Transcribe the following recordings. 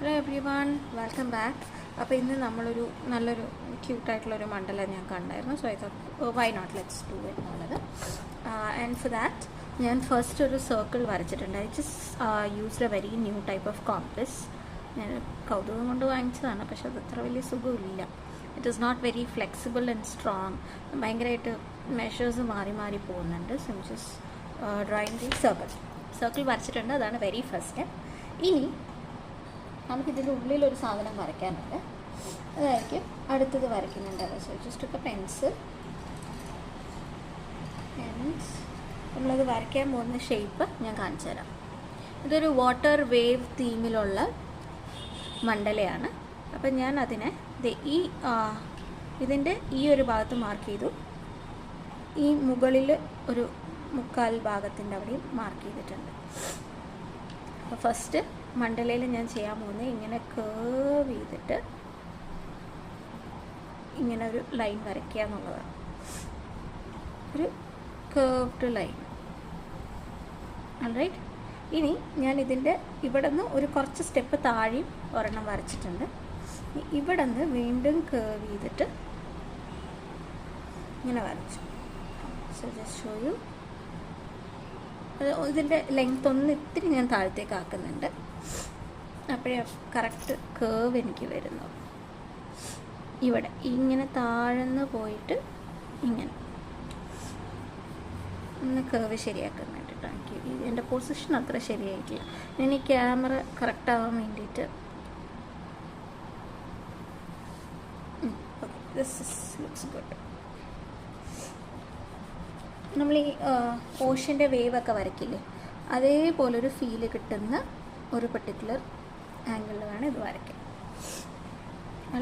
Hello everyone, welcome back. അപ്പോൾ ഇന്ന് നമ്മളൊരു നല്ലൊരു ക്യൂട്ടായിട്ടുള്ളൊരു മണ്ഡലം ഞാൻ കണ്ടായിരുന്നു. So I thought why not let's do it എന്നുള്ളത്. ആൻഡ് ഫോർ ദാറ്റ് ഞാൻ ഫസ്റ്റ് ഒരു സർക്കിൾ വരച്ചിട്ടുണ്ട്. I just used a very new type of compass. ഞാൻ കൗതുകം കൊണ്ട് വാങ്ങിച്ചതാണ്, പക്ഷെ അത് അത്ര വലിയ സുഖമില്ല. It is not very flexible and strong. ഭയങ്കരമായിട്ട് മെഷേഴ്സ് മാറി മാറി പോകുന്നുണ്ട്. So just drawing the circle വരച്ചിട്ടുണ്ട്. അതാണ് വെരി ഫസ്റ്റ് സ്റ്റെപ്പ്. ഇനി നമുക്കിതിൻ്റെ ഉള്ളിലൊരു സാധനം വരയ്ക്കാനുണ്ട്. അതായിരിക്കും അടുത്തത് വരയ്ക്കുന്നുണ്ട്. സോ ജസ്റ്റ് ഒക്കെ പെൻസിൽ നമ്മളത് വരയ്ക്കാൻ പോകുന്ന ഷേപ്പ് ഞാൻ കാണിച്ചു തരാം. ഇതൊരു വാട്ടർ വേവ് തീമിലുള്ള മണ്ഡലയാണ്. അപ്പം ഞാൻ അതിനെ ഇതിൻ്റെ ഈ ഒരു ഭാഗത്ത് മാർക്ക് ചെയ്തു. ഈ മുകളിൽ ഒരു മുക്കാൽ ഭാഗത്തിൻ്റെ അവിടെയും മാർക്ക് ചെയ്തിട്ടുണ്ട്. അപ്പോൾ ഫസ്റ്റ് മണ്ഡലയിൽ ഞാൻ ചെയ്യാൻ പോകുന്നത് ഇങ്ങനെ കേർവ് ചെയ്തിട്ട് ഇങ്ങനെ ഒരു ലൈൻ വരയ്ക്കുക എന്നുള്ളതാണ്. ഒരു കേർവ്ഡ് ലൈൻ. ഓൾറൈറ്റ്. ഇനി ഞാൻ ഇതിൻ്റെ ഇവിടെ നിന്ന് ഒരു കുറച്ച് സ്റ്റെപ്പ് താഴെയും ഒരെണ്ണം വരച്ചിട്ടുണ്ട്. ഇവിടെ നിന്ന് വീണ്ടും കേർവ് ചെയ്തിട്ട് ഇങ്ങനെ വരച്ചു. So just show U. ഇതിൻ്റെ ലെങ്ത് ഒന്ന് ഇത്തിരി ഞാൻ താഴത്തേക്ക് ആക്കുന്നുണ്ട്. അപ്പോഴേ കറക്റ്റ് കേർവ് എനിക്ക് വരുന്നു. ഇവിടെ ഇങ്ങനെ താഴ്ന്ന് പോയിട്ട് ഇങ്ങനെ ഒന്ന് കേർവ് ശരിയാക്കുന്നുണ്ട്. Thank you. എൻ്റെ പൊസിഷൻ അത്ര ശരിയായിട്ടില്ല. ഇനി ക്യാമറ കറക്റ്റാവാൻ വേണ്ടിയിട്ട് ദിസ് ലുക്സ് ഗുഡ്. നമ്മൾ ഈ ഓഷ്യൻ്റെ വേവൊക്കെ വരയ്ക്കില്ലേ, അതേപോലൊരു ഫീല് കിട്ടുന്ന ഒരു പെർട്ടിക്കുലർ ആംഗിളിൽ വേണം ഇത് വരയ്ക്കാൻ.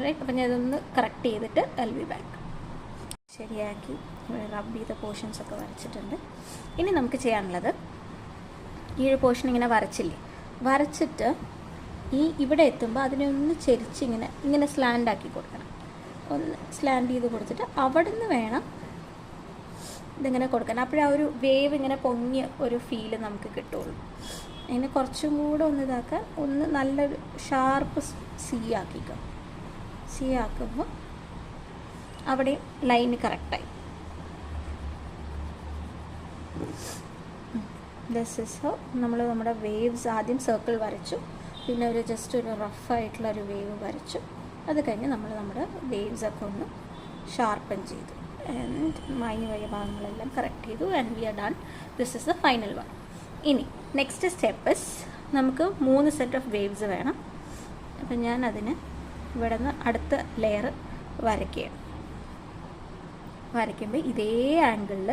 റൈറ്റ്. അപ്പം ഞാൻ ഇതൊന്ന് കറക്റ്റ് ചെയ്തിട്ട് I'll be back. ശരിയാക്കി റബ്ബ് ചെയ്ത പോർഷൻസൊക്കെ വരച്ചിട്ടുണ്ട്. ഇനി നമുക്ക് ചെയ്യാനുള്ളത് ഈ ഒരു പോർഷൻ ഇങ്ങനെ വരച്ചിട്ട് ഇവിടെ എത്തുമ്പോൾ അതിനെ ഒന്ന് ചെരിച്ച് ഇങ്ങനെ സ്ലാൻഡ് ആക്കി കൊടുക്കണം. ഒന്ന് സ്ലാൻഡ് ചെയ്ത് കൊടുത്തിട്ട് അവിടെ നിന്ന് വേണം ഇതിങ്ങനെ കൊടുക്കണം. അപ്പോഴാ ഒരു വേവ് ഇങ്ങനെ പൊങ്ങിയ ഒരു ഫീല് നമുക്ക് കിട്ടുള്ളൂ. അതിനെ കുറച്ചും കൂടെ ഒന്ന് ഇതാക്കാൻ ഒന്ന് നല്ലൊരു ഷാർപ്പ് സി ആക്കുമ്പോൾ അവിടെ ലൈന് കറക്റ്റായി. ദിസ് ഇസ് ഹൗ നമ്മുടെ വേവ്സ് ആദ്യം സർക്കിൾ വരച്ചു, പിന്നെ ഒരു ജസ്റ്റ് ഒരു റഫായിട്ടുള്ള ഒരു വേവ് വരച്ചു. അത് കഴിഞ്ഞ് നമ്മുടെ വേവ്സൊക്കെ ഒന്ന് ഷാർപ്പൻ ചെയ്തു. ആൻഡ് മൈന്യൂട്ട് ആയ ഭാഗങ്ങളെല്ലാം കറക്റ്റ് ചെയ്തു. And we are done. This is the final one. ഇനി നെക്സ്റ്റ് സ്റ്റെപ്പ് ഇസ് നമുക്ക് 3 സെറ്റ് ഓഫ് വേവ്സ് വേണം. അപ്പം ഞാൻ അതിന് ഇവിടെ നിന്ന് അടുത്ത ലെയർ വരയ്ക്കുമ്പോൾ ഇതേ ആംഗിളിൽ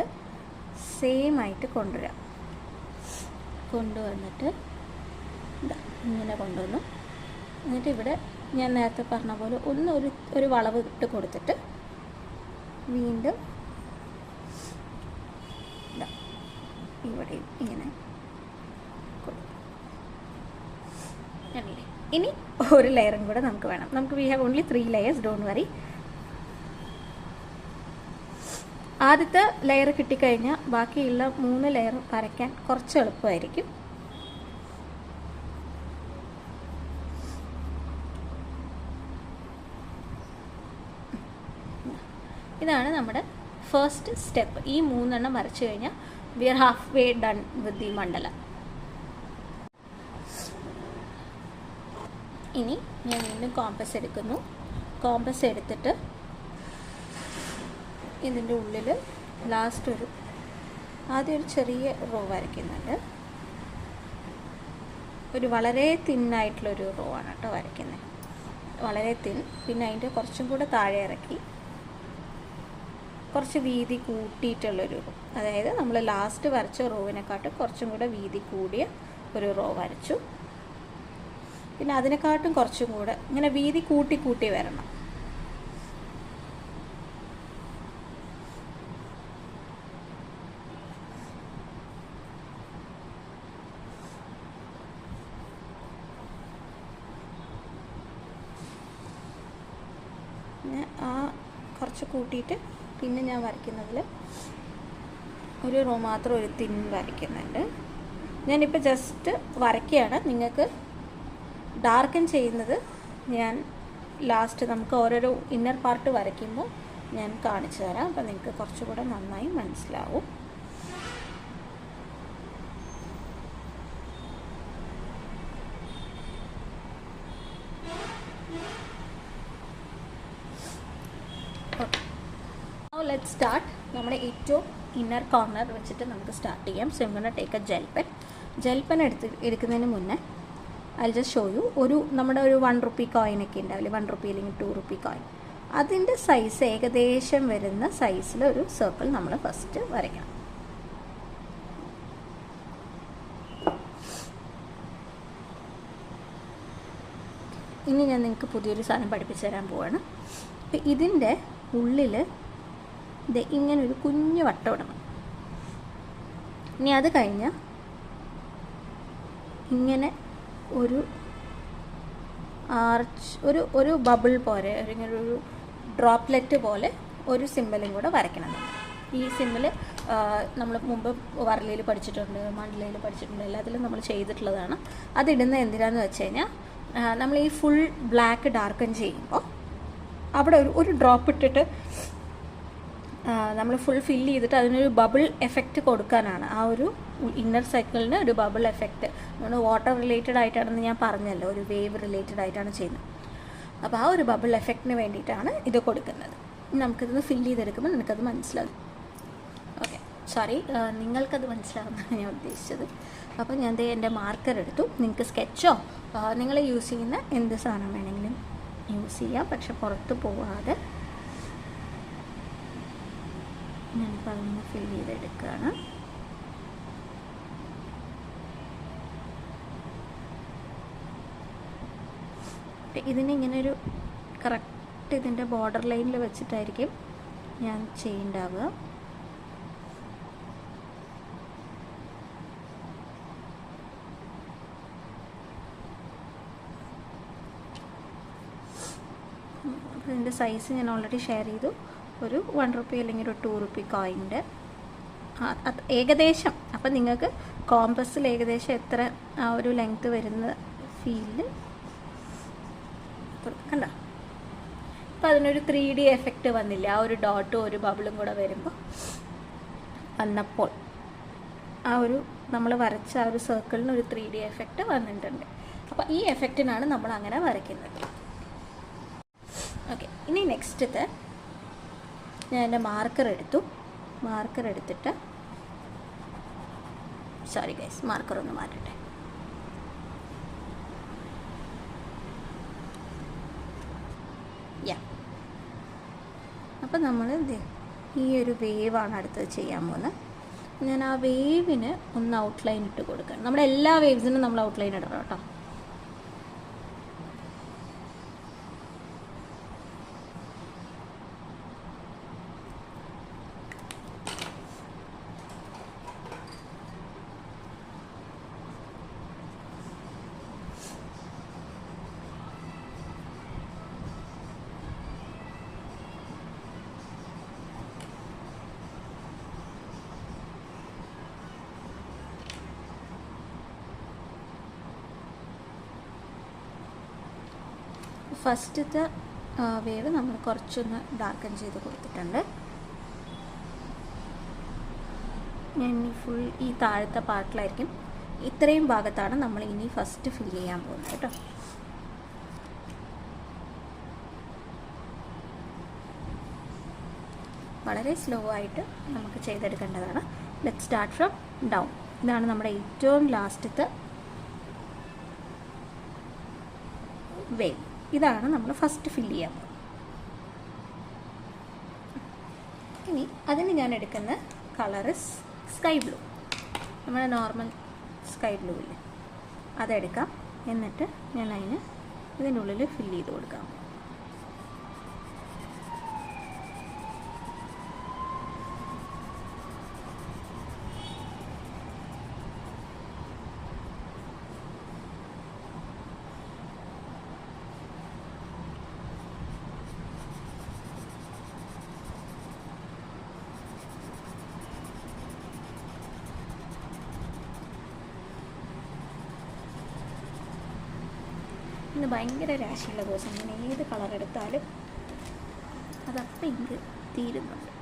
സെയിം ആയിട്ട് കൊണ്ടുവന്നിട്ട് ഇങ്ങനെ കൊണ്ടുവന്നു. എന്നിട്ട് ഇവിടെ ഞാൻ നേരത്തെ പറഞ്ഞ പോലെ ഒരു വളവ് ഇട്ട് കൊടുത്തിട്ട് വീണ്ടും ഇവിടെയും ഇങ്ങനെ കൊടുക്കും. ഇനി ഒരു ലെയറും കൂടെ നമുക്ക് വേണം. We have only 3 layers, don't worry. ആദ്യത്തെ ലെയർ കിട്ടിക്കഴിഞ്ഞാൽ ബാക്കിയുള്ള 3 ലെയർ വരയ്ക്കാൻ കുറച്ച് എളുപ്പമായിരിക്കും. ഇതാണ് നമ്മുടെ ഫസ്റ്റ് സ്റ്റെപ്പ്. ഈ 3 എണ്ണം വരച്ചു കഴിഞ്ഞാൽ we are half way done with the mandala. ഇനി ഞാൻ വീണ്ടും കോമ്പസ് എടുക്കുന്നു. കോമ്പസ് എടുത്തിട്ട് ഇതിൻ്റെ ഉള്ളിൽ ലാസ്റ്റ് ആദ്യം ഒരു ചെറിയ റോ വരയ്ക്കുന്നുണ്ട്. ഒരു വളരെ തിന്നായിട്ടുള്ളൊരു റോ ആണ് കേട്ടോ വരയ്ക്കുന്നത്, വളരെ തിൻ. പിന്നെ അതിൻ്റെ കുറച്ചും കൂടെ താഴെ ഇറക്കി കുറച്ച് വീതി കൂട്ടിയിട്ടുള്ളൊരു റോ, അതായത് നമ്മൾ ലാസ്റ്റ് വരച്ച റോവിനെക്കാട്ടും കുറച്ചും കൂടെ വീതി കൂടിയ ഒരു റോ വരച്ചു. പിന്നെ അതിനെക്കാട്ടും കുറച്ചും കൂടെ ഇങ്ങനെ വീതി കൂട്ടി വരണം. കുറച്ച് കൂട്ടിയിട്ട് പിന്നെ ഞാൻ വരയ്ക്കുന്നതിൽ ഒരു റോ മാത്രം ഒരു തിൻ വരയ്ക്കുന്നുണ്ട്. ഞാനിപ്പോൾ ജസ്റ്റ് വരയ്ക്കുകയാണ്. നിങ്ങൾക്ക് ഡാർക്കൻ ചെയ്യുന്നത് ഞാൻ ലാസ്റ്റ് നമുക്ക് ഓരോരോ ഇന്നർ പാർട്ട് വരയ്ക്കുമ്പോൾ ഞാൻ കാണിച്ചു തരാം. അപ്പോൾ നിങ്ങൾക്ക് കുറച്ചുകൂടെ നന്നായി മനസ്സിലാവും. Now let's start. നമ്മുടെ ഏറ്റവും ഇന്നർ കോർണർ വെച്ചിട്ട് നമുക്ക് സ്റ്റാർട്ട് ചെയ്യാം. So I'm going to take a gel pen. Gel pen എടുക്കുന്നതിന് മുന്നേ I'll just show you. നമ്മുടെ ഒരു 1 rupee കോയിനൊക്കെ ഉണ്ടാവില്ലേ, 1 rupee അല്ലെങ്കിൽ 2 rupee കോയിൻ, അതിൻ്റെ സൈസ് ഏകദേശം വരുന്ന സൈസിൽ ഒരു സർക്കിൾ നമ്മൾ ഫസ്റ്റ് വരയ്ക്കണം. ഇനി ഞാൻ നിങ്ങൾക്ക് പുതിയൊരു സാധനം പഠിപ്പിച്ചു തരാൻ പോവാണ്. അപ്പം ഇതിൻ്റെ ഉള്ളിൽ ഇങ്ങനൊരു കുഞ്ഞു വട്ടം ഇടണം. ഇനി അത് കഴിഞ്ഞ് ഇങ്ങനെ ഒരു ആർച്ച്, ഒരു ബബിൾ പോലെ, ഇങ്ങനെ ഒരു ഡ്രോപ്ലെറ്റ് പോലെ ഒരു സിമ്പലും കൂടെ വരയ്ക്കണം. ഈ സിമ്പിൾ നമ്മൾ മുമ്പ് വരലയിൽ പഠിച്ചിട്ടുണ്ട്, മണ്ഡലയിൽ പഠിച്ചിട്ടുണ്ട്, എല്ലാത്തിലും നമ്മൾ ചെയ്തിട്ടുള്ളതാണ്. അതിടുന്ന എന്തിനാന്ന് വെച്ച് കഴിഞ്ഞാൽ നമ്മൾ ഈ ഫുൾ ബ്ലാക്ക് ഡാർക്കൻ ചെയ്യുമ്പോൾ അവിടെ ഒരു ഡ്രോപ്പ് ഇട്ടിട്ട് നമ്മൾ ഫുൾ ഫില്ല് ചെയ്തിട്ട് അതിനൊരു ബബിൾ എഫക്റ്റ് കൊടുക്കാനാണ്. ആ ഒരു ഇന്നർ സർക്കിളിന് ഒരു ബബിൾ എഫക്റ്റ്. നമ്മൾ വാട്ടർ റിലേറ്റഡ് ആയിട്ടാണെന്ന് ഞാൻ പറഞ്ഞല്ലോ, ഒരു വേവ് റിലേറ്റഡ് ആയിട്ടാണ് ചെയ്യുന്നത്. അപ്പോൾ ആ ഒരു ബബിൾ എഫക്റ്റിന് വേണ്ടിയിട്ടാണ് ഇത് കൊടുക്കുന്നത്. നമുക്കിതൊന്ന് ഫില്ല് ചെയ്തെടുക്കുമ്പോൾ നിനക്കത് മനസ്സിലാകും. ഓക്കെ, സോറി, നിങ്ങൾക്കത് മനസ്സിലാകുന്നതാണ് ഞാൻ ഉദ്ദേശിച്ചത്. അപ്പോൾ ഞാൻ എൻ്റെ മാർക്കർ എടുത്തു. നിങ്ങൾക്ക് സ്കെച്ചോ നിങ്ങൾ യൂസ് ചെയ്യുന്ന എന്ത് സാധനം വേണമെങ്കിലും യൂസ് ചെയ്യാം, പക്ഷെ പുറത്ത് പോവാതെ ഞാനിപ്പോൾ അതൊന്ന് ഫില്ല് ചെയ്തെടുക്കുകയാണ്. ഇതിനിങ്ങനെ ഒരു കറക്റ്റ് ഇതിൻ്റെ ബോർഡർ ലൈനിൽ വെച്ചിട്ടായിരിക്കും ഞാൻ ചെയ്യുന്നുണ്ടാവുക. അപ്പോൾ ഇതിൻ്റെ സൈസ് ഞാൻ ഓൾറെഡി ഷെയർ ചെയ്തു. ഒരു 1 rupee അല്ലെങ്കിൽ ഒരു 2 rupee കോയിൻ്റെ ഏകദേശം. അപ്പം നിങ്ങൾക്ക് കോമ്പസിൽ ഏകദേശം എത്ര ആ ഒരു ലെങ്ത്ത് വരുന്ന ഫീലിൽ കണ്ടോ. അപ്പോൾ അതിനൊരു 3D എഫക്റ്റ് വന്നില്ല. ആ ഒരു ഡോട്ടും ഒരു ബബിളും കൂടെ വരുമ്പോൾ വന്നപ്പോൾ ആ ഒരു നമ്മൾ വരച്ച ആ ഒരു സർക്കിളിന് ഒരു 3D എഫക്റ്റ് വന്നിട്ടുണ്ട്. അപ്പോൾ ഈ എഫക്റ്റിനാണ് നമ്മൾ അങ്ങനെ വരയ്ക്കുന്നത്. ഓക്കെ, ഇനി നെക്സ്റ്റത്തെ ഞാൻ എൻ്റെ മാർക്കർ എടുത്തിട്ട് സോറി ഗൈസ്, മാർക്കർ ഒന്ന് മാറ്റട്ടെ. അപ്പം നമ്മൾ ഈ ഒരു വേവാണ് അടുത്തത് ചെയ്യാൻ പോകുന്നത്. ഞാൻ ആ വേവിന് ഒന്ന് ഔട്ട്ലൈൻ ഇട്ട് കൊടുക്കണം. നമ്മുടെ എല്ലാ വേവ്സിനും നമ്മൾ ഔട്ട്ലൈൻ ഇടണം കേട്ടോ. ഫസ്റ്റത്തെ വേവ് നമ്മൾ കുറച്ചൊന്ന് ഡാർക്കൻ ചെയ്ത് കൊടുത്തിട്ടുണ്ട്. ഞാൻ ഫുൾ ഈ താഴത്തെ പാർട്ടിലായിരിക്കും, ഇത്രയും ഭാഗത്താണ് നമ്മൾ ഇനി ഫസ്റ്റ് ഫിൽ ചെയ്യാൻ പോകുന്നത് കേട്ടോ. വളരെ സ്ലോ ആയിട്ട് നമുക്ക് ചെയ്തെടുക്കേണ്ടതാണ്. Let start from down. ഇതാണ് നമ്മുടെ ഏറ്റവും ലാസ്റ്റത്തെ വേവ്. ഇതാണ് നമ്മൾ ഫസ്റ്റ് ഫില്ല് ചെയ്യാൻ പോകുന്നത്. ഇനി അതിന് ഞാൻ എടുക്കുന്ന കളറ് സ്കൈ ബ്ലൂ, നമ്മുടെ നോർമൽ സ്കൈ ബ്ലൂ ഇല്ലേ, അതെടുക്കാം. എന്നിട്ട് ഞാൻ അതിന് ഇതിൻ്റെ ഉള്ളിൽ ഫില്ല് ചെയ്ത് കൊടുക്കാം. ഇന്ന് ഭയങ്കര രാശിയുള്ള ദിവസം. ഞാൻ ഏത് കളർ എടുത്താലും അതപ്പം എനിക്ക് തീരുന്നുണ്ട്.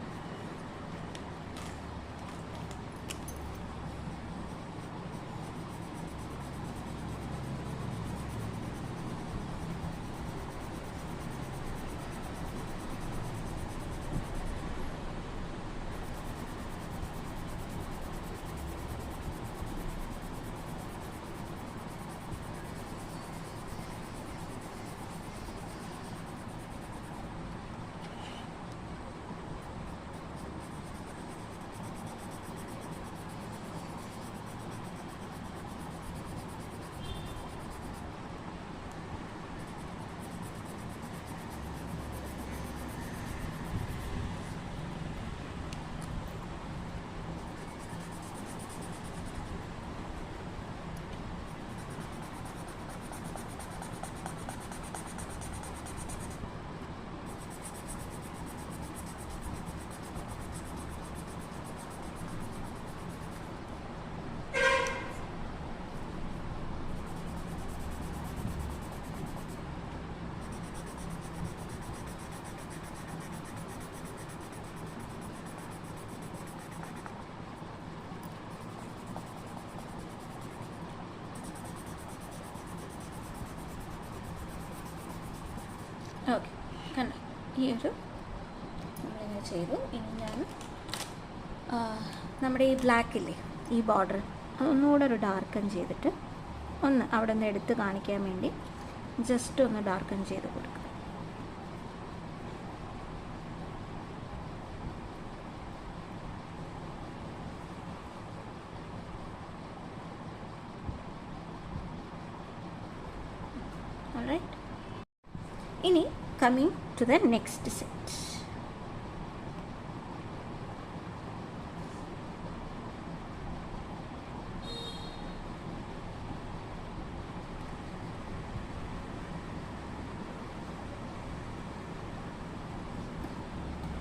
ഓക്കെ, കണ്ടോ ഈ ഒരു നമ്മളിങ്ങനെ ചെയ്തു. ഇനി ഞാൻ നമ്മുടെ ഈ ബ്ലാക്കില്ലേ ഈ ബോർഡർ അതൊന്നുകൂടെ ഒരു ഡാർക്കൻ ചെയ്തിട്ട് ഒന്ന് അവിടെ നിന്ന് എടുത്ത് കാണിക്കാൻ വേണ്ടി ജസ്റ്റ് ഒന്ന് ഡാർക്കൻ ചെയ്ത് കൊടുക്കുക. ഓൾറൈറ്റ്, ഇനി coming to the next set.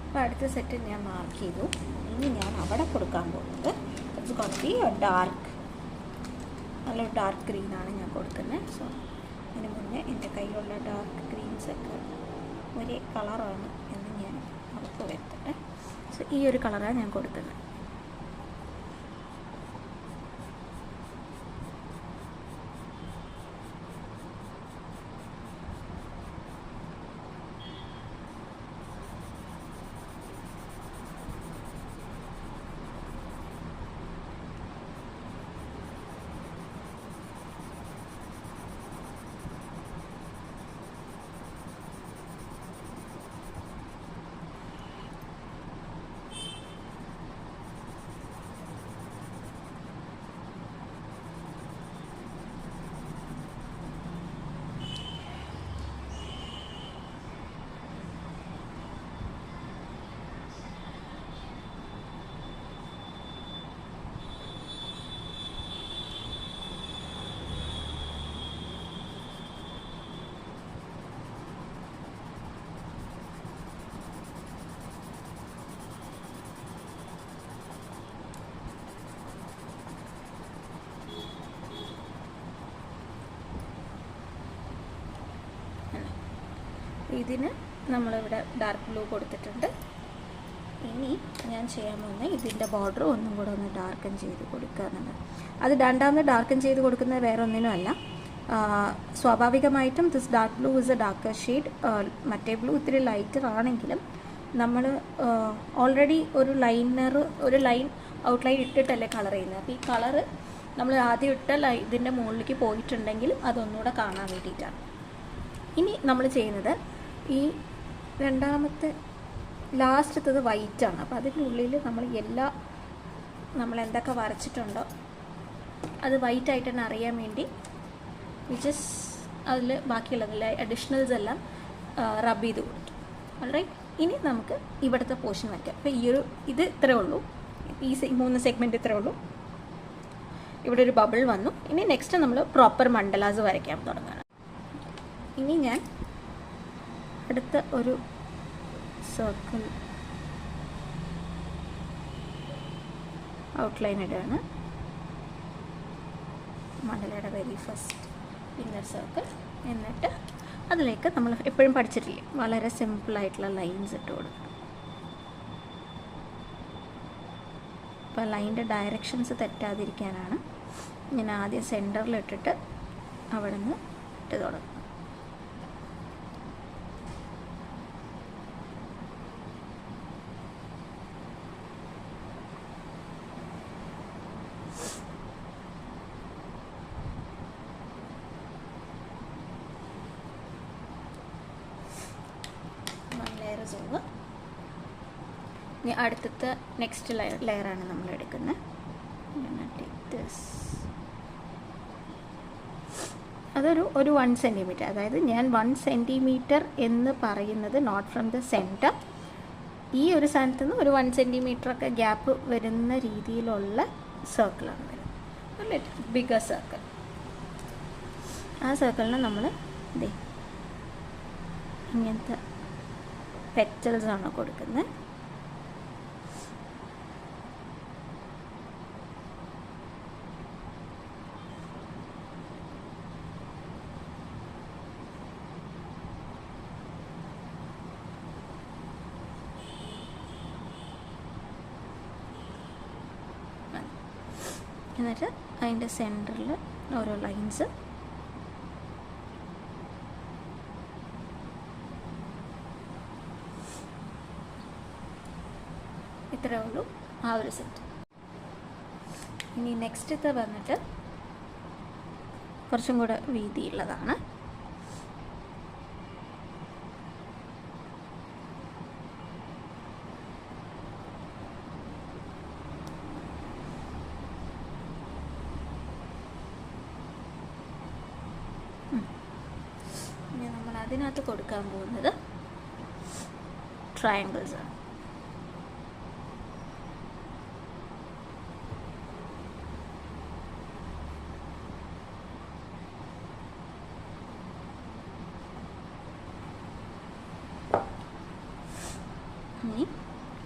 അപ്പോൾ അടുത്ത സെറ്റ് ഞാൻ മാർക്ക് ചെയ്തു. ഇനി ഞാൻ അവിടെ കൊടുക്കാൻ പോകുന്നത് ഇറ്റ്സ് ഗോട്ട് ബി ഡാർക്ക്, നല്ല ഡാർക്ക് ഗ്രീനാണ് ഞാൻ കൊടുക്കുന്നത്. സോ അതിന് മുന്നേ എൻ്റെ കയ്യിലുള്ള ഡാർക്ക് ഗ്രീൻസൊക്കെ ഒരേ കളറാണ് എന്ന് ഞാൻ ഉറപ്പ് വരുത്തട്ടെ. സോ ഈ ഒരു കളറാണ് ഞാൻ കൊടുക്കുന്നത്. ഇതിന് നമ്മളിവിടെ ഡാർക്ക് ബ്ലൂ കൊടുത്തിട്ടുണ്ട്. ഇനി ഞാൻ ചെയ്യാൻ പോകുന്നത് ഇതിൻ്റെ ബോർഡർ ഒന്നും കൂടെ ഒന്ന് ഡാർക്കൻ ചെയ്ത് കൊടുക്കുക എന്നുള്ളത്. അത് രണ്ടാമത് ഡാർക്കൻ ചെയ്ത് കൊടുക്കുന്നത് വേറെ ഒന്നിനുമല്ല, സ്വാഭാവികമായിട്ടും this dark blue is A darker shade. മറ്റേ ബ്ലൂ ഇത്തിരി ലൈറ്റർ ആണെങ്കിലും നമ്മൾ ഓൾറെഡി ഒരു ലൈൻ ഔട്ട്ലൈൻ ഇട്ടിട്ടല്ലേ കളർ ചെയ്യുന്നത്. അപ്പോൾ ഈ കളറ് നമ്മൾ ആദ്യം ഇട്ട ഇതിൻ്റെ മുകളിലേക്ക് പോയിട്ടുണ്ടെങ്കിൽ അതൊന്നുകൂടെ കാണാൻ വേണ്ടിയിട്ടാണ്. ഇനി നമ്മൾ ചെയ്യുന്നത് ഈ രണ്ടാമത്തെ ലാസ്റ്റത്തത് വൈറ്റാണ്. അപ്പോൾ അതിൻ്റെ ഉള്ളിൽ നമ്മൾ എന്തൊക്കെ വരച്ചിട്ടുണ്ടോ അത് വൈറ്റായിട്ട് തന്നെ അറിയാൻ വേണ്ടി അതിൽ ബാക്കിയുള്ളതിൽ അഡീഷണൽസ് എല്ലാം റബ് ചെയ്ത് കൊടുത്തു. ഓൾറൈറ്റ്, ഇനി നമുക്ക് ഇവിടുത്തെ പോർഷൻ വരയ്ക്കാം. അപ്പോൾ ഇത് ഇത്രയേ ഉള്ളൂ, ഈ 3 സെഗ്മെൻറ്റ് ഇത്രയേ ഉള്ളൂ. ഇവിടെ ഒരു ബബിൾ വന്നു. ഇനി നെക്സ്റ്റ് നമ്മൾ പ്രോപ്പർ മണ്ഡലാസ് വരയ്ക്കാൻ തുടങ്ങണം. ഇനി ഞാൻ അടുത്ത ഒരു സർക്കിൾ ഔട്ട്ലൈൻ ഇടുകയാണ്. മണ്ഡലയുടെ വെരി ഫസ്റ്റ് ഇന്നർ സർക്കിൾ. എന്നിട്ട് അതിലേക്ക് നമ്മൾ എപ്പോഴും പഠിച്ചിട്ടില്ലേ, വളരെ സിമ്പിളായിട്ടുള്ള ലൈൻസ് ഇട്ട് കൊടുക്കും. അപ്പോൾ ലൈൻ്റെ ഡയറക്ഷൻസ് തെറ്റാതിരിക്കാനാണ് ഞാൻ ആദ്യം സെൻറ്ററിലിട്ടിട്ട് അവിടെ നിന്ന് ഇട്ട് തുടങ്ങും. ഇനി അടുത്തത്തെ നെക്സ്റ്റ് ലെയറാണ് നമ്മൾ എടുക്കുന്നത്. അതൊരു 1 സെൻറ്റിമീറ്റർ, അതായത് ഞാൻ 1 സെൻറ്റിമീറ്റർ എന്ന് പറയുന്നത് നോട്ട് ഫ്രം ദ സെൻറ്റർ, ഈ ഒരു സ്ഥാനത്ത് നിന്ന് ഒരു 1 സെൻറ്റിമീറ്ററൊക്കെ ഗ്യാപ്പ് വരുന്ന രീതിയിലുള്ള സർക്കിളാണ് വരുന്നത്, ബിഗർ സർക്കിൾ. ആ സർക്കിളിന് നമ്മൾ ഇങ്ങനത്തെ പെറ്റൽസാണ് കൊടുക്കുന്നത്. എന്നിട്ട് അതിൻ്റെ സെൻറ്ററിൽ ഓരോ ലൈൻസ് ഇത്രയേ ഉള്ളൂ ആ ഒരു സെറ്റ്. ഇനി നെക്സ്റ്റത്തെ വന്നിട്ട് കുറച്ചും കൂടെ വീതിയുള്ളതാണ്. ഇനി നമ്മൾ അതിനകത്ത് കൊടുക്കാൻ പോകുന്നത് ട്രയാങ്കിൾസ് ആണ്.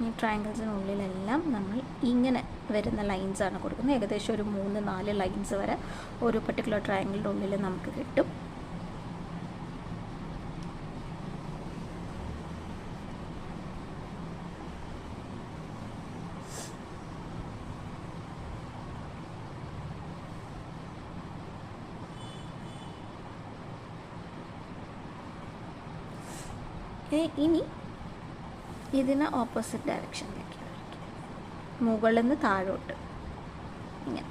ഈ ട്രയാങ്കിൾസിനുള്ളിലെല്ലാം നമ്മൾ ഇങ്ങനെ വരുന്ന ലൈൻസാണ് കൊടുക്കുന്നത്. ഏകദേശം ഒരു 3-4 ലൈൻസ് വരെ ഒരു പർട്ടിക്കുലർ ട്രയാങ്കിളിൻ്റെ ഉള്ളിൽ നമുക്ക് കിട്ടും. ഇനി ഇതിന് ഓപ്പോസിറ്റ് ഡയറക്ഷനിലേക്ക് മുകളിൽ നിന്ന് താഴോട്ട് ഇങ്ങനെ.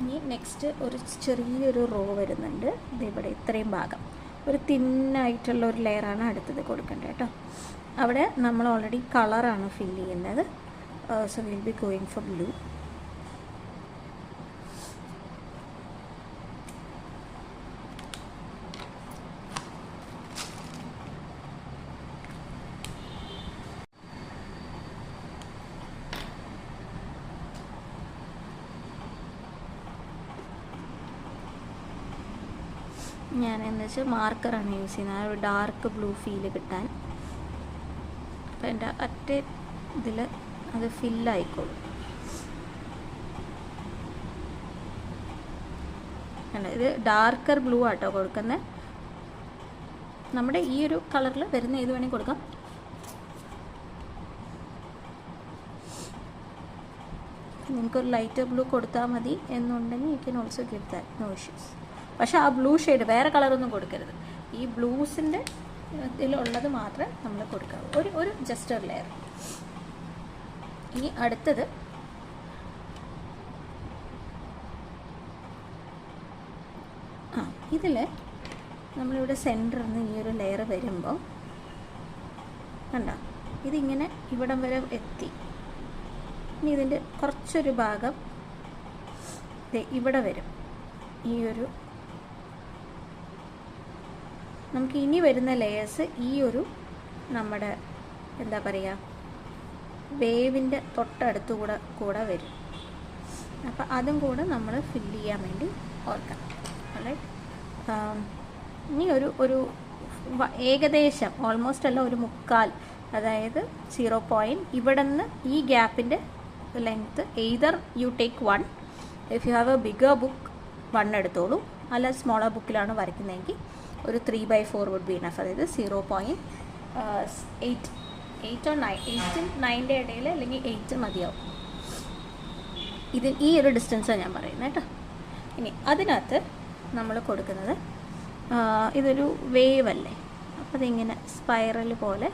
ഇനി നെക്സ്റ്റ് ഒരു ചെറിയൊരു റോ വരുന്നുണ്ട്. ഇതിവിടെ ഇത്രയും ഭാഗം ഒരു തിന്നായിട്ടുള്ള ഒരു ലെയറാണ് അടുത്തത് കൊടുക്കേണ്ടത് കേട്ടോ. അവിടെ നമ്മൾ ഓൾറെഡി കളറാണ് ഫില്ല് ചെയ്യുന്നത്. So will be going for blue. ഞാൻ എന്ന് വെച്ചാൽ മാർക്കറാണ് യൂസ് ചെയ്യുന്നത്, ഒരു ഡാർക്ക് ബ്ലൂ ഫീല് കിട്ടാൻ. അപ്പോൾ എൻ്റെ ഒറ്റ ഇതിൽ അത് ഫില്ലായിക്കോളും. ഇത് ഡാർക്കർ ബ്ലൂ ആട്ടോ കൊടുക്കുന്നത്. നമ്മുടെ ഈ ഒരു കളറിൽ വരുന്ന ഏത് വേണമെങ്കിൽ കൊടുക്കാം. നിങ്ങൾക്കൊരു ലൈറ്റ് ബ്ലൂ കൊടുത്താൽ മതി എന്നുണ്ടെങ്കിൽ you can also give that, no issues. പക്ഷേ ആ ബ്ലൂ ഷെയ്ഡ് വേറെ കളറൊന്നും കൊടുക്കരുത്. ഈ ബ്ലൂസിൻ്റെ ഇതിലുള്ളത് മാത്രമേ നമ്മൾ കൊടുക്കാവൂ. ഒരു ജസ്റ്റ് ഒരു ലെയർ. ഇനി അടുത്തത് ഇതിൽ നമ്മളിവിടെ സെൻറ്ററിൽ നിന്ന് ഈ ഒരു ലെയർ വരുമ്പോൾ കണ്ടോ, ഇതിങ്ങനെ ഇവിടം വരെ എത്തി. ഇനി ഇതിൻ്റെ കുറച്ചൊരു ഭാഗം ഇവിടെ വരും. ഈ ഒരു നമുക്ക് ഇനി വരുന്ന ലെയേഴ്സ് ഈ ഒരു നമ്മുടെ എന്താ പറയുക വേവിൻ്റെ തൊട്ടടുത്ത് കൂടെ വരും. അപ്പോൾ അതും കൂടെ നമ്മൾ ഫില്ല് ചെയ്യാൻ വേണ്ടി ഓർക്കണം. റൈറ്റ്. ഇനി ഒരു ഏകദേശം ഓൾമോസ്റ്റ് അല്ല, ഒരു 1/4, അതായത് 0. ഇവിടെ നിന്ന് ഈ ഗ്യാപ്പിൻ്റെ length either you take 1, if you have a bigger book 1 എടുത്തോളൂ, അല്ല സ്മോളർ ബുക്കിലാണ് വരയ്ക്കുന്നതെങ്കിൽ ഒരു 3/4 വുഡ് ബി ഇനഫ്. അതായത് 0.8 or 9, 8 ഉം 9ൻ്റെ ഇടയിൽ, അല്ലെങ്കിൽ 8 മതിയാവും. ഈ ഒരു ഡിസ്റ്റൻസാണ് ഞാൻ പറയുന്നത് കേട്ടോ. ഇനി അതിനകത്ത് നമ്മൾ കൊടുക്കുന്നത് ഇതൊരു വേവ് അല്ലേ, അപ്പോൾ അതിങ്ങനെ സ്പൈറൽ പോലെ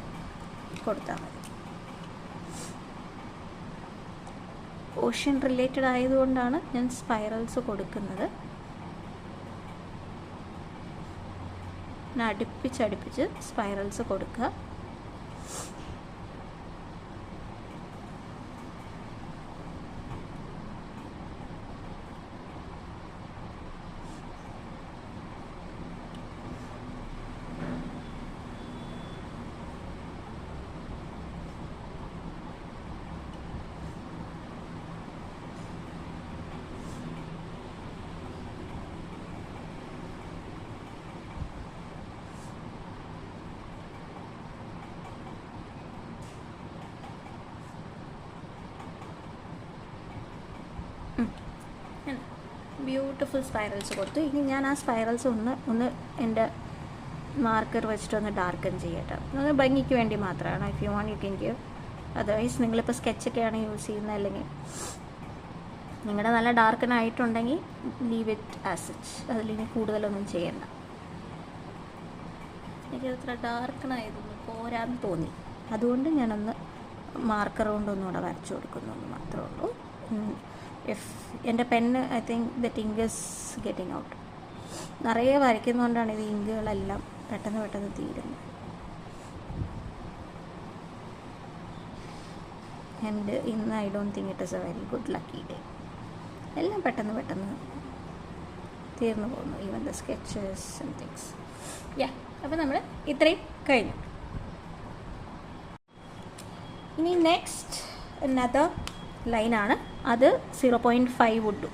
കൊടുത്താൽ മതി. ഓഷ്യൻ റിലേറ്റഡ് ആയതുകൊണ്ടാണ് ഞാൻ സ്പൈറൽസ് കൊടുക്കുന്നത്. അടുപ്പിച്ചടുപ്പിച്ച് സ്പൈറൽസ് കൊടുക്കുക. ബ്യൂട്ടിഫുൾ സ്പൈറൽസ് കൊടുത്തു. ഇനി ഞാൻ ആ സ്പൈറൽസ് ഒന്ന് എൻ്റെ മാർക്കർ വെച്ചിട്ടൊന്ന് ഡാർക്കൻ ചെയ്യട്ടെ. അത് ഭംഗിക്ക് വേണ്ടി മാത്രമാണ്. If you want you can give. Otherwise നിങ്ങളിപ്പോൾ സ്കെച്ചൊക്കെയാണ് യൂസ് ചെയ്യുന്നത്, അല്ലെങ്കിൽ നിങ്ങളുടെ നല്ല ഡാർക്കൻ ആയിട്ടുണ്ടെങ്കിൽ ലീവ് ഇറ്റ് ആസ് സച്ച്. അതിലിനി കൂടുതലൊന്നും ചെയ്യണ്ട. എനിക്കത്ര ഡാർക്കനായതൊന്നും പോരാന്ന് തോന്നി, അതുകൊണ്ട് ഞാനൊന്ന് മാർക്കർ കൊണ്ടൊന്നുകൂടെ വരച്ചു കൊടുക്കുന്നു മാത്രമേ ഉള്ളൂ. എൻ്റെ pen I think that ink is getting out. നിറയെ വരയ്ക്കുന്നതുകൊണ്ടാണ് ഇത് ഇങ്കുകളെല്ലാം പെട്ടെന്ന് തീരുന്നത്. ആൻഡ് ഇന്ന് I don't think it is a very good lucky day. എല്ലാം പെട്ടെന്ന് തീർന്നു പോകുന്നു, even the sketches and things. അപ്പോൾ നമ്മൾ ഇത്രയും കഴിഞ്ഞു. ഇനി നെക്സ്റ്റ് അനദർ ലൈനാണ്, അത് 0.5 വുഡ്.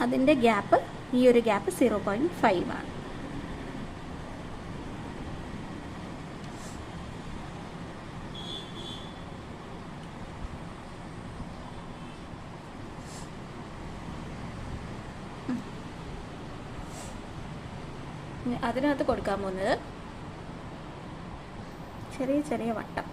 അതിൻ്റെ ഗ്യാപ്പ്, ഈ ഒരു ഗ്യാപ്പ് 0.5 ആണ്. അതിനകത്ത് കൊടുക്കാൻ പോകുന്നത് ചെറിയ വട്ടം.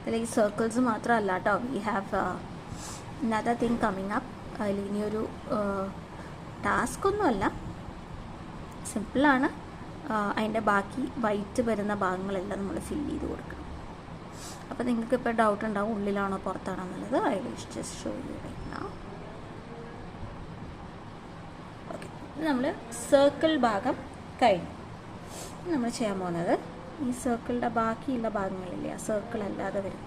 ഇതിലേക്ക് സർക്കിൾസ് മാത്രമല്ല കേട്ടോ, we have another thing coming up. അതിൽ ഇനിയൊരു ടാസ്കൊന്നുമല്ല, സിമ്പിളാണ്. അതിൻ്റെ ബാക്കി വൈറ്റ് വരുന്ന ഭാഗങ്ങളെല്ലാം നമ്മൾ ഫില്ല് ചെയ്ത് കൊടുക്കണം. അപ്പോൾ നിങ്ങൾക്ക് ഇപ്പോൾ ഡൗട്ട് ഉണ്ടാവും ഉള്ളിലാണോ പുറത്താണോ എന്നുള്ളത്. I will just show you right now. Okay, നമ്മൾ സർക്കിൾ ഭാഗം കഴിഞ്ഞു. നമ്മൾ ചെയ്യാൻ പോകുന്നത് ഈ സർക്കിളിൻ്റെ ബാക്കിയുള്ള ഭാഗങ്ങളില്ലേ, ആ സർക്കിൾ അല്ലാതെ വരും,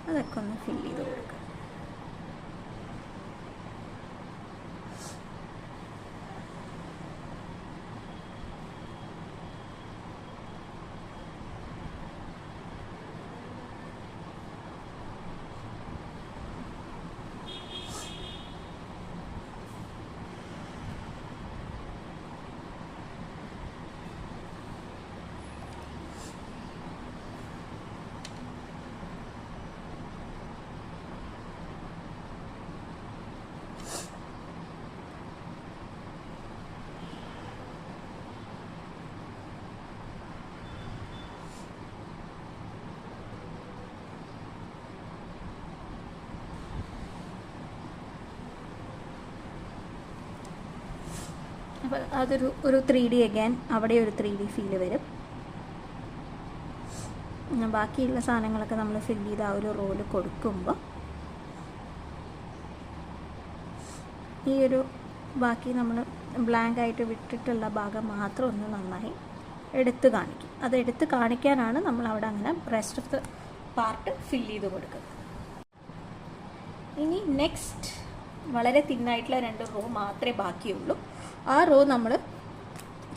അതൊക്കെ ഒന്ന് ഫില്ല് ചെയ്ത് കൊടുക്കുക. അപ്പോൾ ഒരു 3D അഗൈൻ അവിടെ ഒരു 3D ഫീല് വരും. ബാക്കിയുള്ള സാധനങ്ങളൊക്കെ നമ്മൾ ഫില്ല് ചെയ്ത് ആ ഒരു റോല് കൊടുക്കുമ്പോൾ ഈ ഒരു ബാക്കി നമ്മൾ ബ്ലാങ്ക് ആയിട്ട് വിട്ടിട്ടുള്ള ഭാഗം മാത്രം ഒന്ന് നന്നായി എടുത്ത് കാണിക്കും. അത് എടുത്ത് കാണിക്കാനാണ് നമ്മൾ അവിടെ അങ്ങനെ rest of the part fill ചെയ്ത് കൊടുക്കുന്നത്. ഇനി നെക്സ്റ്റ് വളരെ തിന്നായിട്ടുള്ള 2 റോ മാത്രമേ ബാക്കിയുള്ളൂ. ആ റോ നമ്മൾ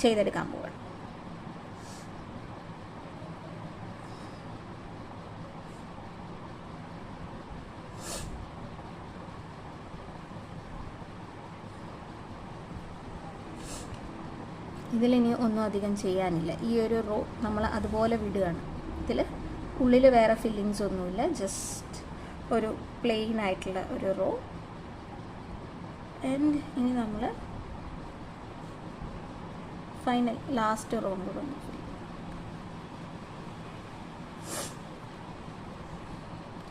ചെയ്തെടുക്കാൻ പോകണം. ഇതിലിനി ഒന്നും അധികം ചെയ്യാനില്ല. ഈ ഒരു റോ നമ്മൾ അതുപോലെ വിടുകയാണ്. ഇതിൽ ഉള്ളിൽ വേറെ ഫില്ലിങ്സ് ഒന്നുമില്ല, ജസ്റ്റ് ഒരു പ്ലെയിൻ ആയിട്ടുള്ള ഒരു റോ. ആൻഡ് ഇനി നമ്മൾ ഫൈനൽ ലാസ്റ്റ് റോ കൂടെ ഒന്ന് ഫില്ല്.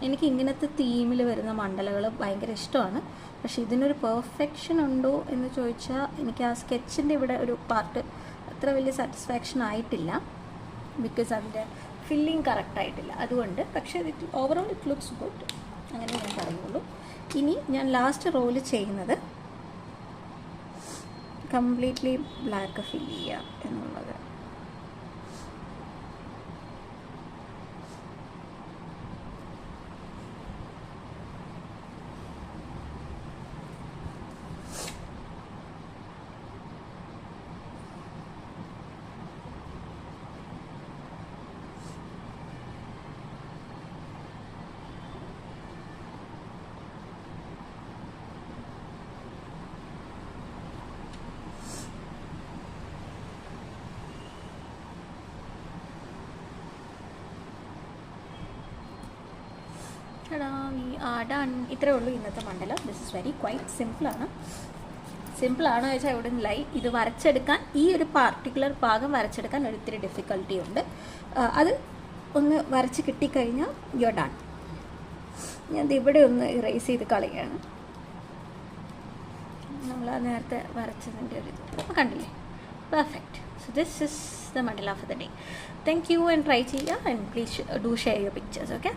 എനിക്ക് ഇങ്ങനത്തെ തീമിൽ വരുന്ന മണ്ഡലകൾ ഭയങ്കര ഇഷ്ടമാണ്. പക്ഷേ ഇതിനൊരു പെർഫെക്ഷൻ ഉണ്ടോ എന്ന് ചോദിച്ചാൽ എനിക്ക് ആ സ്കെച്ചിൻ്റെ ഇവിടെ ഒരു പാർട്ട് അത്ര വലിയ സാറ്റിസ്ഫാക്ഷൻ ആയിട്ടില്ല. ബിക്കോസ് അതിൻ്റെ ഫില്ലിങ് കറക്റ്റായിട്ടില്ല. അതുകൊണ്ട് പക്ഷേ ഓവറോൾ ഇറ്റ് ലുക്സ് ഗുഡ്, അങ്ങനെ ഞാൻ പറയുള്ളൂ. ഇനി ഞാൻ ലാസ്റ്റ് റോല് ചെയ്യുന്നത് കംപ്ലീറ്റ്ലി ബ്ലാക്ക് ഫില്ല് ചെയ്യുക എന്നുള്ളത്. ഡൺ. ഇത്രയേ ഉള്ളൂ ഇന്നത്തെ മണ്ഡലം. ദിസ് ഇസ് വെരി ക്വൈറ്റ് സിമ്പിളാണ്. സിമ്പിളാണോ ചോദിച്ചാൽ ഇവിടെ ലൈ ഇത് വരച്ചെടുക്കാൻ, ഈ ഒരു പാർട്ടിക്കുലർ ഭാഗം വരച്ചെടുക്കാൻ ഒരിത്തിരി ഡിഫിക്കൽട്ടി ഉണ്ട്. അത് ഒന്ന് വരച്ച് കിട്ടിക്കഴിഞ്ഞാൽ യു ആർ ഡൺ. ഞാൻ ഇവിടെ ഒന്ന് ഇറേസ് ചെയ്ത് കളയാണ്. നമ്മൾ നേരത്തെ വരച്ചതിൻ്റെ ഒരു ഇത് കണ്ടില്ലേ? Perfect. So this is the mandala for the day. Thank you. And try ചെയ്യുക. And please do share your pictures. Okay.